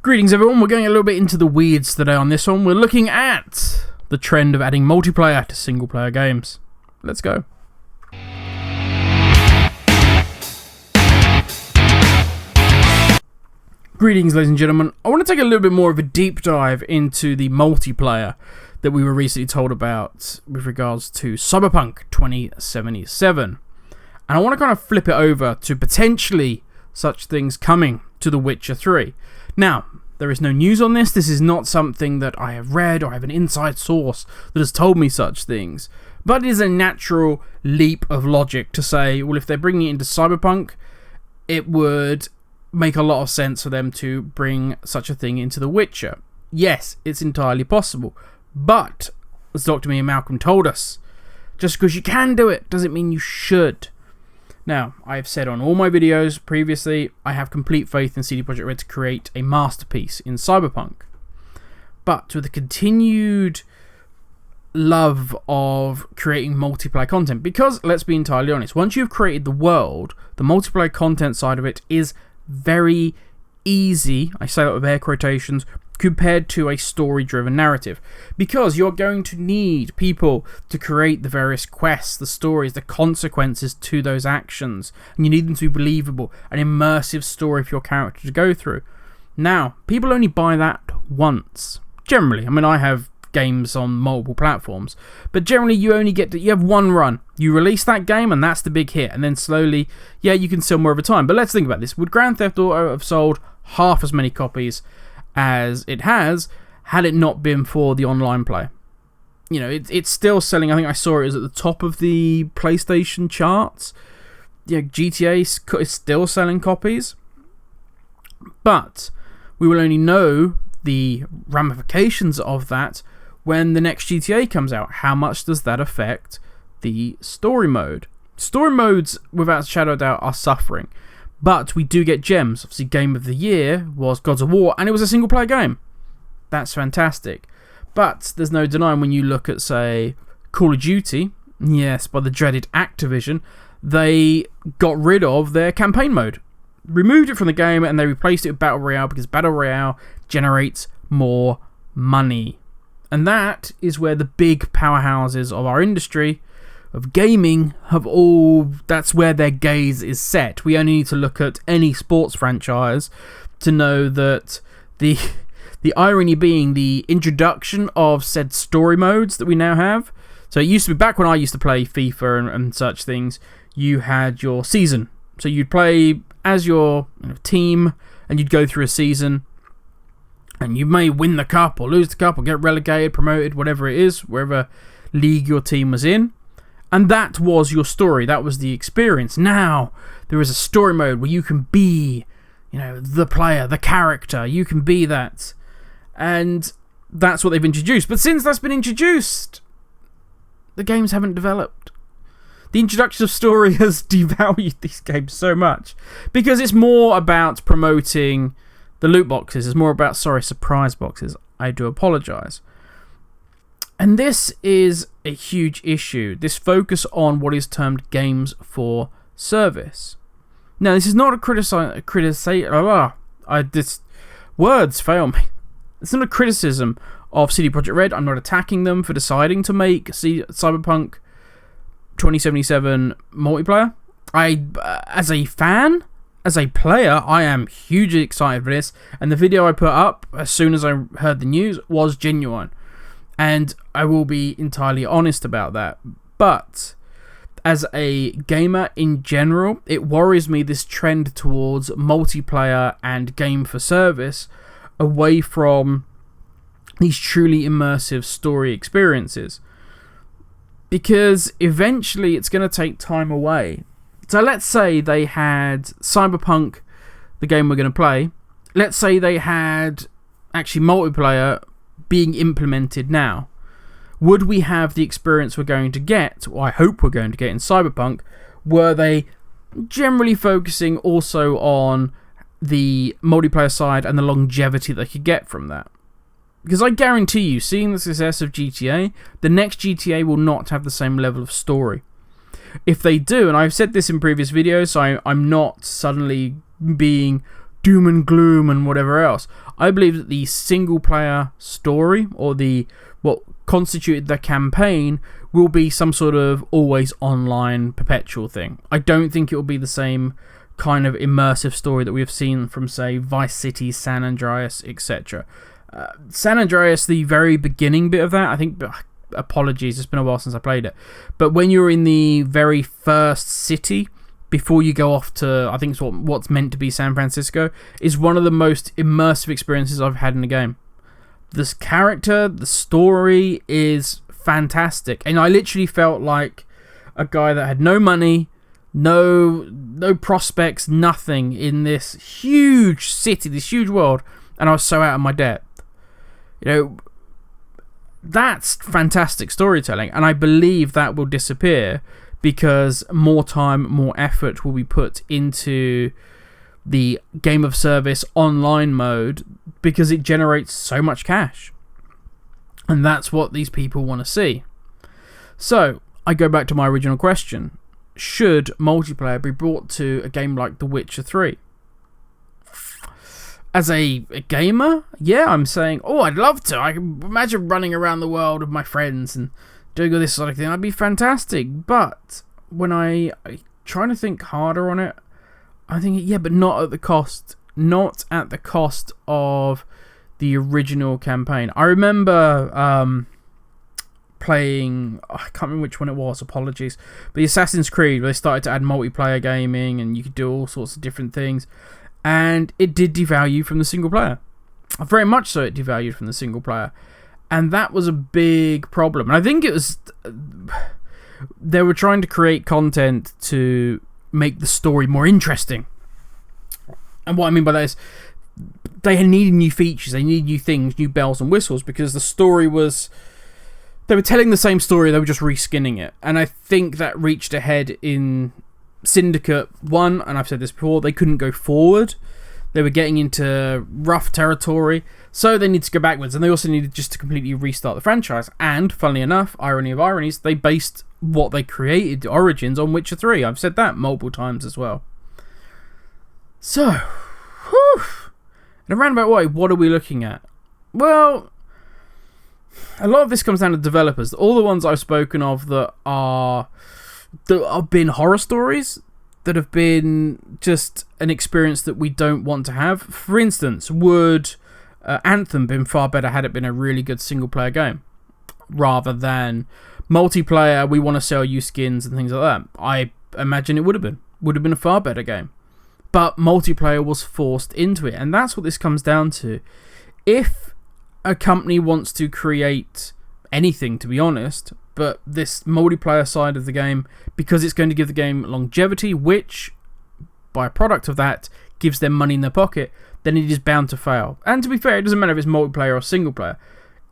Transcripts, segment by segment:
Greetings everyone, we're going a little bit into the weeds today on this one. We're looking at the trend of adding multiplayer to single player games. Let's go. Greetings ladies and gentlemen, I want to take a little bit more of a deep dive into the multiplayer that we were recently told about with regards to Cyberpunk 2077. And I want to kind of flip it over to potentially such things coming to The Witcher 3. Now, there is no news on this. This is not something that I have read or I have an inside source that has told me such things. But it is a natural leap of logic to say, well, if they're bringing it into Cyberpunk, it would make a lot of sense for them to bring such a thing into The Witcher. Yes, it's entirely possible. But, as Dr. Me and Malcolm told us, just because you can do it doesn't mean you should. Now, I have said on all my videos previously, I have complete faith in CD Projekt Red to create a masterpiece in Cyberpunk. But with the continued love of creating multiplayer content, because let's be entirely honest, once you've created the world, the multiplayer content side of it is very easy, I say that with air quotations, compared to a story-driven narrative, because you're going to need people to create the various quests, the stories, the consequences to those actions, and you need them to be believable, an immersive story for your character to go through. Now, people only buy that once, generally. I mean, I have games on multiple platforms, but generally you only you have one run. You release that game and that's the big hit, and then slowly, yeah, you can sell more over time. But let's think about this. Would Grand Theft Auto have sold half as many copies as it has had it not been for the online play? You know, it's still selling. I think I saw it was at the top of the PlayStation charts. Yeah, GTA is still selling copies, but we will only know the ramifications of that when the next GTA comes out. How much does that affect the story mode? Story modes, without a shadow of doubt, are suffering. But we do get gems. Obviously, Game of the Year was Gods of War, and it was a single-player game. That's fantastic. But there's no denying when you look at, say, Call of Duty, yes, by the dreaded Activision, they got rid of their campaign mode. Removed it from the game, and they replaced it with Battle Royale, because Battle Royale generates more money. And that is where the big powerhouses of our industry, of gaming, that's where their gaze is set. We only need to look at any sports franchise to know that the irony being the introduction of said story modes that we now have. So it used to be, back when I used to play FIFA and such things, you had your season. So you'd play as your team and you'd go through a season, and you may win the cup or lose the cup or get relegated, promoted, whatever it is, wherever league your team was in. And that was your story. That was the experience. Now, there is a story mode where you can be, the player, the character. You can be that. And that's what they've introduced. But since that's been introduced, the games haven't developed. The introduction of story has devalued these games so much. Because it's more about promoting the loot boxes. It's more about, surprise boxes. I do apologise. And this is a huge issue. This focus on what is termed games for service. Now, this is not words fail me. It's not a criticism of CD Projekt Red. I'm not attacking them for deciding to make Cyberpunk 2077 multiplayer. As a fan, as a player, I am hugely excited for this. And the video I put up as soon as I heard the news was genuine. And I will be entirely honest about that. But as a gamer in general, it worries me, this trend towards multiplayer and game for service away from these truly immersive story experiences. Because eventually it's going to take time away. So let's say they had Cyberpunk, the game we're going to play. Let's say they had actually multiplayer being implemented now. Would we have the experience we're going to get, or I hope we're going to get in Cyberpunk? Were they generally focusing also on the multiplayer side and the longevity they could get from that? Because I guarantee you, seeing the success of GTA, the next GTA will not have the same level of story. If they do, and I've said this in previous videos, so I'm not suddenly being doom and gloom and whatever else. I believe that the single player story, or what constituted the campaign, will be some sort of always online perpetual thing. I don't think it will be the same kind of immersive story that we have seen from, say, Vice City, San Andreas, etc. San Andreas, the very beginning bit of that, I think, apologies, it's been a while since I played it, but when you're in the very first city, before you go off to, I think it's what's meant to be San Francisco, is one of the most immersive experiences I've had in a game. This character, the story is fantastic, and I literally felt like a guy that had no money, no prospects, nothing, in this huge city, this huge world, and I was so out of my depth. That's fantastic storytelling, and I believe that will disappear because more time, more effort will be put into the game of service online mode because it generates so much cash. And that's what these people want to see. So, I go back to my original question. Should multiplayer be brought to a game like The Witcher 3? As a gamer, yeah, I'm saying, I'd love to. I can imagine running around the world with my friends and doing all this sort of thing. That'd be fantastic. But when I trying to think harder on it, I'm thinking, yeah, but not at the cost of the original campaign. I remember playing, I can't remember which one it was, apologies, but the Assassin's Creed, where they started to add multiplayer gaming and you could do all sorts of different things, and it did devalue from the single player. Very much so, it devalued from the single player, and that was a big problem. And I think it was, they were trying to create content to make the story more interesting. And what I mean by that is, they needed new features, they needed new things, new bells and whistles, because the story was, they were telling the same story, they were just reskinning it. And I think that reached a head in Syndicate 1, and I've said this before, they couldn't go forward. They were getting into rough territory, so they need to go backwards, and they also needed just to completely restart the franchise. And, funnily enough, irony of ironies, they based what they created, Origins, on Witcher 3. I've said that multiple times as well. So, whew. In a roundabout way, what are we looking at? Well, a lot of this comes down to developers. All the ones I've spoken of that have been horror stories, that have been just an experience that we don't want to have. For instance, would Anthem been far better had it been a really good single player game, rather than multiplayer, we want to sell you skins and things like that? I imagine it would have been a far better game. But multiplayer was forced into it, and that's what this comes down to. If a company wants to create anything, to be honest, but this multiplayer side of the game, because it's going to give the game longevity, which, by a product of that, gives them money in their pocket, then it is bound to fail. And to be fair, it doesn't matter if it's multiplayer or single player.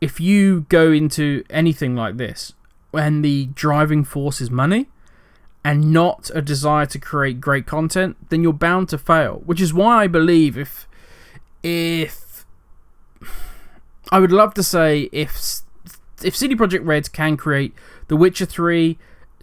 If you go into anything like this, when the driving force is money, and not a desire to create great content, then you're bound to fail. Which is why I believe if I would love to say if CD Projekt Red can create The Witcher 3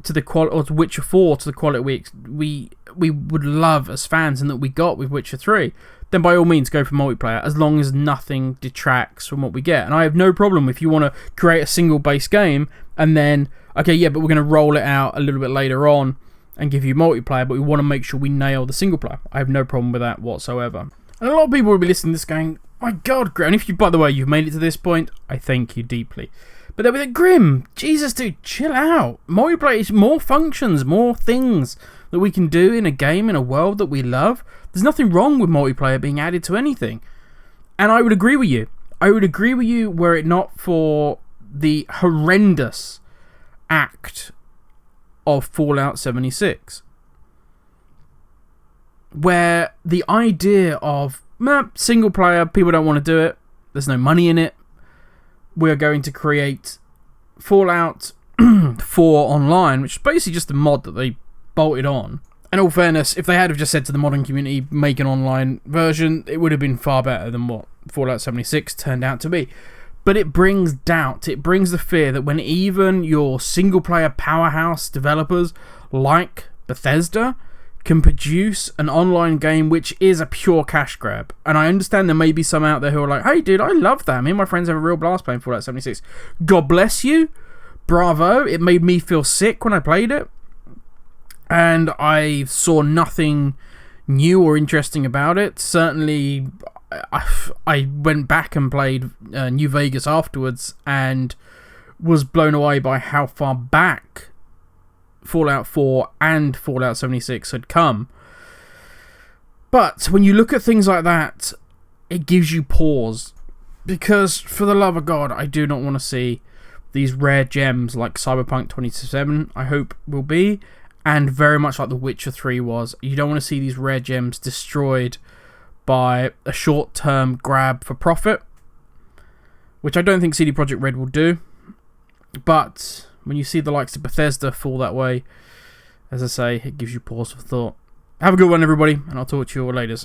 to the quality, or The Witcher 4 to the quality we would love as fans and that we got with Witcher 3, then by all means go for multiplayer, as long as nothing detracts from what we get. And I have no problem if you want to create a single base game and then, okay, yeah, but we're going to roll it out a little bit later on and give you multiplayer, but we want to make sure we nail the single player. I have no problem with that whatsoever. And a lot of people will be listening to this going, my God, Grim. And if you, by the way, you've made it to this point, I thank you deeply. But they'll be like, Grim, Jesus, dude, chill out. Multiplayer is more functions, more things that we can do in a game, in a world that we love. There's nothing wrong with multiplayer being added to anything. And I would agree with you. I would agree with you were it not for the horrendous act of Fallout 76. Where the idea of, single player, people don't want to do it, there's no money in it, we're going to create Fallout 4 Online, which is basically just a mod that they bolted on. In all fairness, if they had have just said to the modding community, make an online version, it would have been far better than what Fallout 76 turned out to be. But it brings doubt, it brings the fear that when even your single-player powerhouse developers like Bethesda can produce an online game which is a pure cash grab. And I understand there may be some out there who are like, hey dude, I love that. Me and my friends have a real blast playing Fallout 76. God bless you. Bravo. It made me feel sick when I played it. And I saw nothing new or interesting about it. Certainly, I went back and played New Vegas afterwards and was blown away by how far back Fallout 4 and Fallout 76 had come. But when you look at things like that, it gives you pause. Because, for the love of God, I do not want to see these rare gems like Cyberpunk 2077, I hope will be, and very much like The Witcher 3 was. You don't want to see these rare gems destroyed by a short-term grab for profit, which I don't think CD Projekt Red will do. But when you see the likes of Bethesda fall that way, as I say, it gives you pause for thought. Have a good one, everybody, and I'll talk to you all later.